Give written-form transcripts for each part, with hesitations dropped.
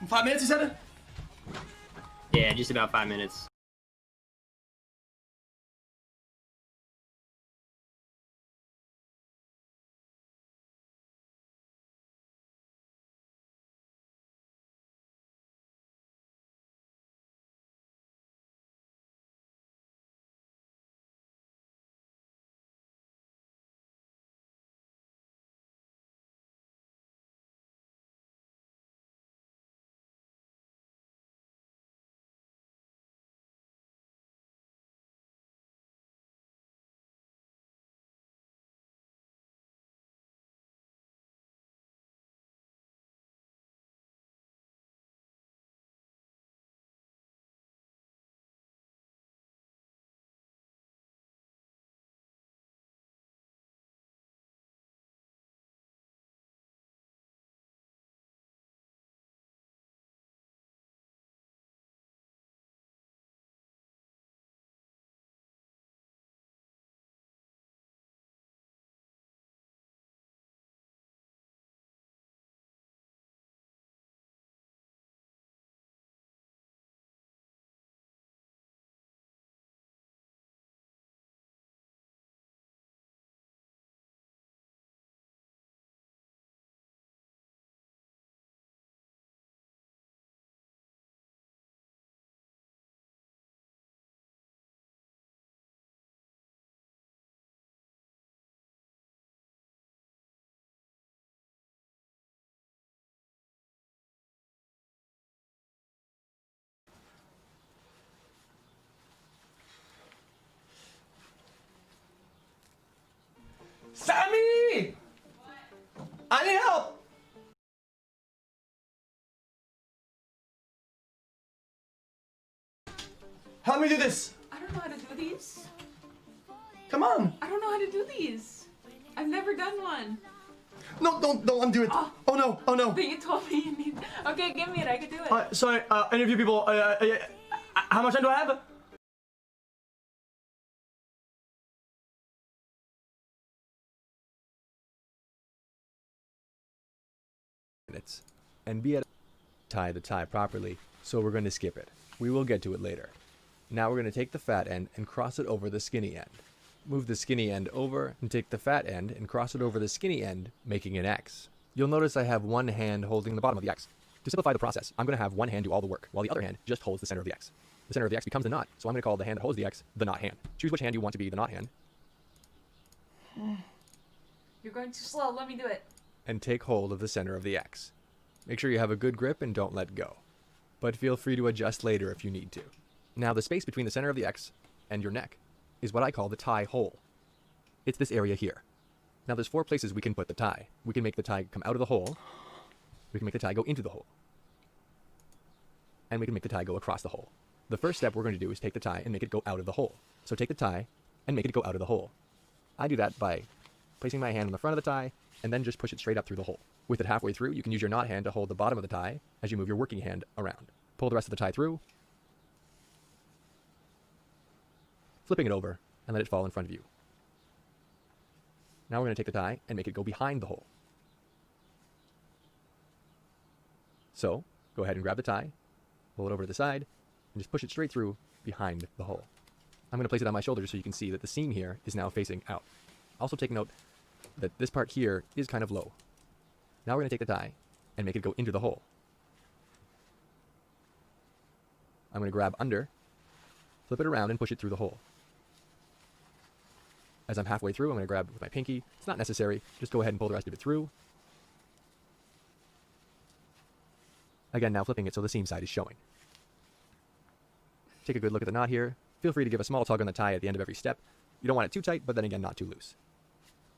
5 minutes, you said? Yeah, just about 5 minutes. Sammy! I need help! Help me do this! I don't know how to do these. Come on! I don't know how to do these. I've never done one. No, don't undo it! Oh no, oh no! But you told me you need... Okay, give me it, I can do it. Sorry, any of you people, how much time do I have? And be able to tie the tie properly, so we're going to skip it. We will get to it later. Now we're going to take the fat end and cross it over the skinny end. Move the skinny end over and take the fat end and cross it over the skinny end, making an X. You'll notice I have one hand holding the bottom of the X. To simplify the process, I'm going to have one hand do all the work, while the other hand just holds the center of the X. The center of the X becomes the knot, so I'm going to call the hand that holds the X the knot hand. Choose which hand you want to be the knot hand. You're going too slow, let me do it. And take hold of the center of the X. Make sure you have a good grip and don't let go. But feel free to adjust later if you need to. Now the space between the center of the X and your neck is what I call the tie hole. It's this area here. Now there's 4 places we can put the tie. We can make the tie come out of the hole. We can make the tie go into the hole. And we can make the tie go across the hole. The first step we're going to do is take the tie and make it go out of the hole. So take the tie and make it go out of the hole. I do that by placing my hand on the front of the tie and then just push it straight up through the hole. With it halfway through, you can use your knot hand to hold the bottom of the tie as you move your working hand around. Pull the rest of the tie through, flipping it over, and let it fall in front of you. Now we're going to take the tie and make it go behind the hole. So, go ahead and grab the tie, pull it over to the side, and just push it straight through behind the hole. I'm going to place it on my shoulder so you can see that the seam here is now facing out. Also take note that this part here is kind of low. Now we're going to take the tie and make it go into the hole. I'm going to grab under, flip it around, and push it through the hole. As I'm halfway through, I'm going to grab with my pinky. It's not necessary. Just go ahead and pull the rest of it through. Again, now flipping it so the seam side is showing. Take a good look at the knot here. Feel free to give a small tug on the tie at the end of every step. You don't want it too tight, but then again, not too loose.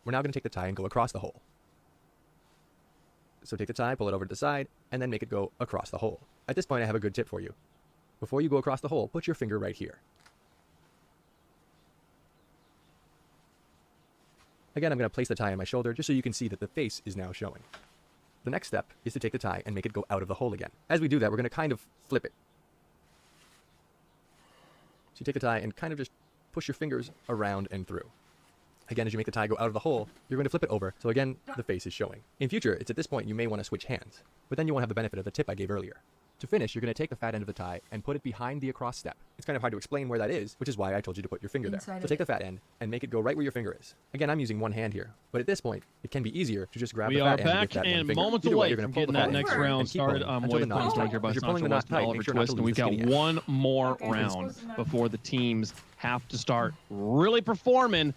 We're now going to take the tie and go across the hole. So take the tie, pull it over to the side, and then make it go across the hole. At this point, I have a good tip for you. Before you go across the hole, put your finger right here. Again, I'm going to place the tie on my shoulder just so you can see that the face is now showing. The next step is to take the tie and make it go out of the hole again. As we do that, we're going to kind of flip it. So you take the tie and kind of just push your fingers around and through. Again, as you make the tie go out of the hole, you're going to flip it over, so again, the face is showing. In future, it's at this point you may want to switch hands, but then you won't have the benefit of the tip I gave earlier. To finish, you're going to take the fat end of the tie and put it behind the across step. It's kind of hard to explain where that is, which is why I told you to put your finger there. So take the fat end and make it go right where your finger is. Again, I'm using one hand here, but at this point, it can be easier to just grab the fat end with that one finger. We are back and moments away from getting that next round started. I'm waiting for here by Sancho West and Oliver Twist, and we've got one more round before the teams have to start really performing.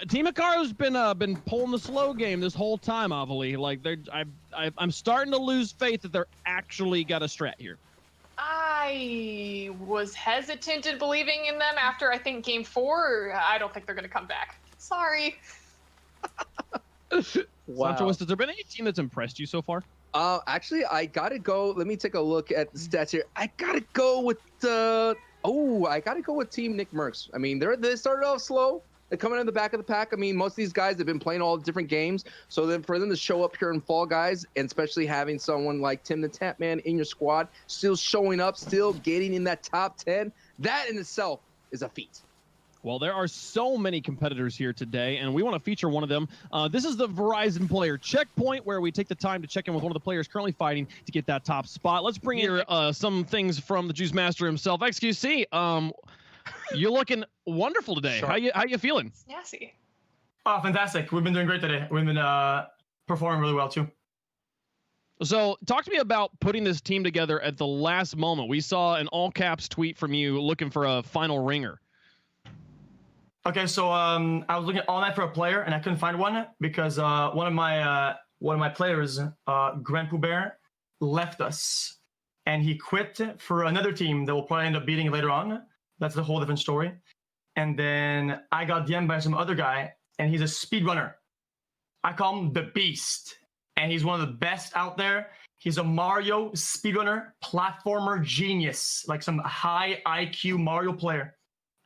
Team Hikaru's been pulling the slow game this whole time, Avali. Like I'm starting to lose faith that they're actually got a strat here. I was hesitant in believing in them after I think game 4. I don't think they're going to come back. Sorry. Wow. Sancho West, has there been any team that's impressed you so far? Actually, I gotta go. Let me take a look at the stats here. I gotta go with I gotta go with Team Nick Merckx. I mean, they started off slow. They're coming in the back of the pack. I mean, most of these guys have been playing all different games. So then for them to show up here in Fall Guys, and especially having someone like Tim the Tap Man in your squad, still showing up, still getting in that top 10, that in itself is a feat. Well, there are so many competitors here today, and we want to feature one of them. This is the Verizon Player Checkpoint, where we take the time to check in with one of the players currently fighting to get that top spot. Let's bring in some things from the Juice Master himself. XQC, you're looking wonderful today. Sure. How you feeling? Snazzy. Oh, fantastic. We've been doing great today. We've been performing really well, too. So talk to me about putting this team together at the last moment. We saw an all-caps tweet from you looking for a final ringer. Okay, so I was looking all night for a player, and I couldn't find one because one of my players, Grand Poubert, left us, and he quit for another team that will probably end up beating later on. That's a whole different story. And then I got DM'd by some other guy, and he's a speedrunner. I call him the Beast, and he's one of the best out there. He's a Mario speedrunner, platformer genius, like some high IQ Mario player.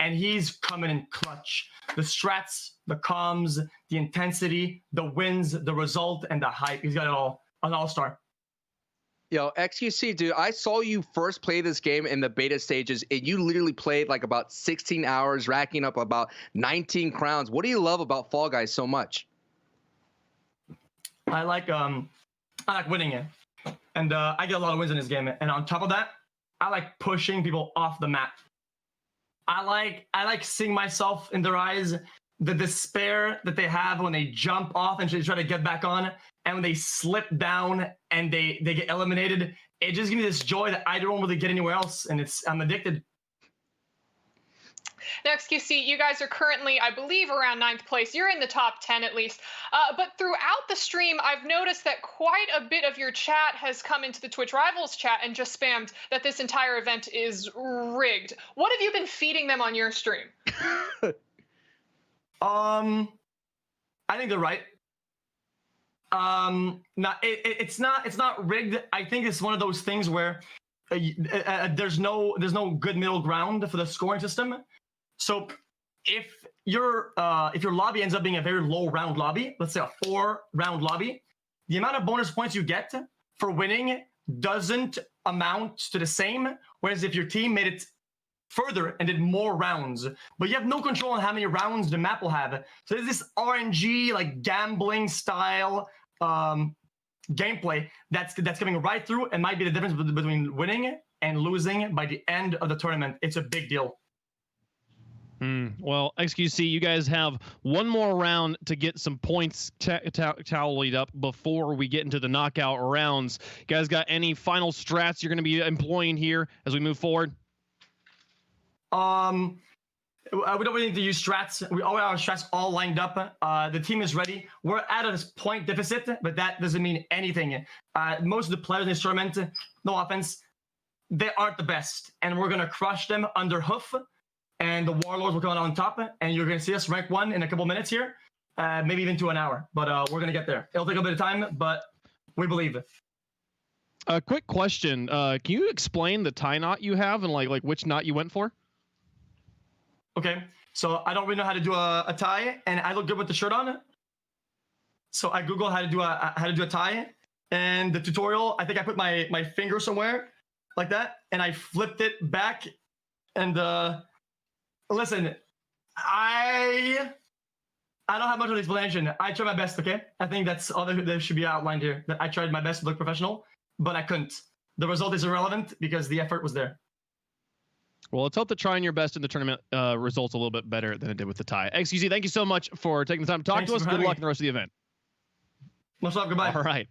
And he's coming in clutch. The strats, the comms, the intensity, the wins, the result, and the hype. He's got it all. An all-star. Yo, XQC, dude, I saw you first play this game in the beta stages, and you literally played like about 16 hours, racking up about 19 crowns. What do you love about Fall Guys so much? I like winning it. And I get a lot of wins in this game. And on top of that, I like pushing people off the map. I like seeing myself in their eyes, the despair that they have when they jump off and try to get back on, and when they slip down and they get eliminated. It just gives me this joy that I don't really get anywhere else, and I'm addicted. Now, XQC, you guys are currently, I believe, around 9th place. You're in the top 10 at least. But throughout the stream, I've noticed that quite a bit of your chat has come into the Twitch Rivals chat and just spammed that this entire event is rigged. What have you been feeding them on your stream? I think they're right. It's not rigged. I think it's one of those things where there's no good middle ground for the scoring system. So if your lobby ends up being a very low round lobby, let's say a 4-round lobby, the amount of bonus points you get for winning doesn't amount to the same. Whereas if your team made it further and did more rounds, but you have no control on how many rounds the map will have. So there's this RNG, like gambling style gameplay that's coming right through, and might be the difference between winning and losing by the end of the tournament. It's a big deal. Well, XQC, you guys have one more round to get some points tallied up before we get into the knockout rounds. You guys got any final strats you're going to be employing here as we move forward? We don't really need to use strats. We all have our strats all lined up. The team is ready. We're at a point deficit, but that doesn't mean anything. Most of the players in this tournament, no offense, they aren't the best, and we're going to crush them under hoof. And the warlords will come out on top, and you're going to see us rank 1 in a couple minutes here, maybe even to an hour. But we're going to get there. It'll take a bit of time, but we believe it. A quick question: can you explain the tie knot you have and like which knot you went for? Okay, so I don't really know how to do a tie, and I look good with the shirt on. So I Googled how to do a tie, and the tutorial, I think I put my finger somewhere like that, and I flipped it back, and listen, I I don't have much of an explanation. I tried my best, okay? I think that's all that should be outlined here. That I tried my best to look professional, but I couldn't. The result is irrelevant because the effort was there. Well, let's hope that trying your best in the tournament results a little bit better than it did with the tie. XQC, thank you so much for taking the time to talk to us. Good luck in the rest of the event. Much love. Goodbye. All right.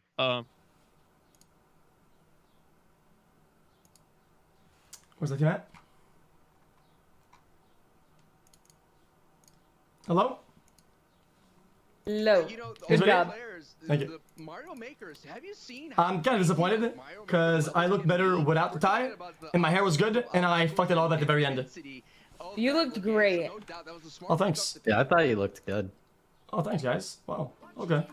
Where's the team at? Hello? Low. You know, Good job. Players, Thank you. The Mario makers, have you seen I'm kind of disappointed because I looked better without the tie, and my hair was good, and I fucked it all at the very end. You looked great. Oh, thanks. Yeah, I thought you looked good. Oh, thanks, guys. Wow. Okay.